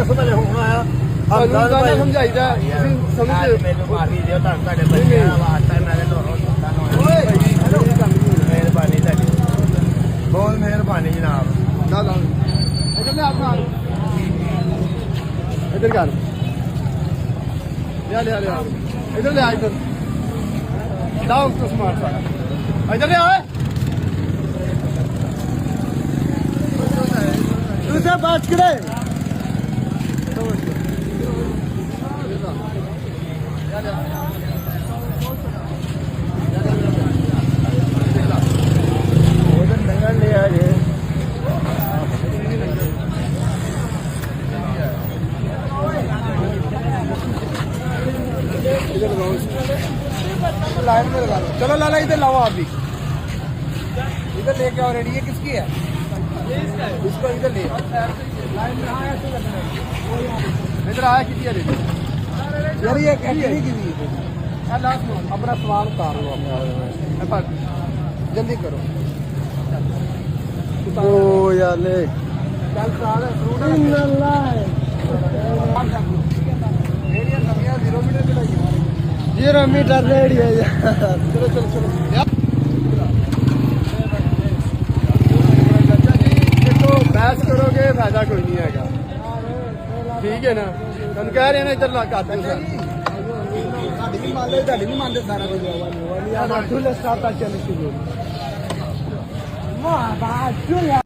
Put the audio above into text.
ਕਿਸ ਵੇਲੇ ਹੁਣ ਆਇਆ ਤੁਹਾਨੂੰ ਸਮਝਾਈਦਾ ਤੁਸੀਂ ਸਮਝਦੇ ਮੈਨੂੰ ਮਾਫੀ ਦਿਓ ਤੁਹਾਡੇ ਬੱਚਿਆਂ ਦਾ ਵਾਸਤਾ ਮੈਂ ਤੁਹਾਨੂੰ ਮਿਹਰਬਾਨੀ ਤੁਹਾਡੀ ਬਹੁਤ ਮਿਹਰਬਾਨੀ ਜਨਾਬ ਨਾ ਲਾ ਇਧਰ ਲੈ ਆਪਣਾ ਇਧਰ ਕਰ ਲਿਆ ਇਧਰ ਲੈ ਇਧਰ ਲਾਓ ਉਸ ਸਮਾਰਟ ਸਾਰਾ ਇਧਰ ਲੈ ਓਏ दूसरा बात करे नंगल लिया जी लाइन में लगा लो चलो लाला इधर लाओ आप भी इधर लेके आओ रेडी है किसकी है इसको इधर ले इधर आया किसी है यार ये नहीं किसी अपना सामान उतार लो जल्दी करो ओ यार ले चल फ्रूट जीरो मीटर रेडी है चलो चलो चलो बहस करोगे फायदा कोई नहीं है ठीक है ना तुम कह रहे हैं ना इधर कर दो सारा कुछ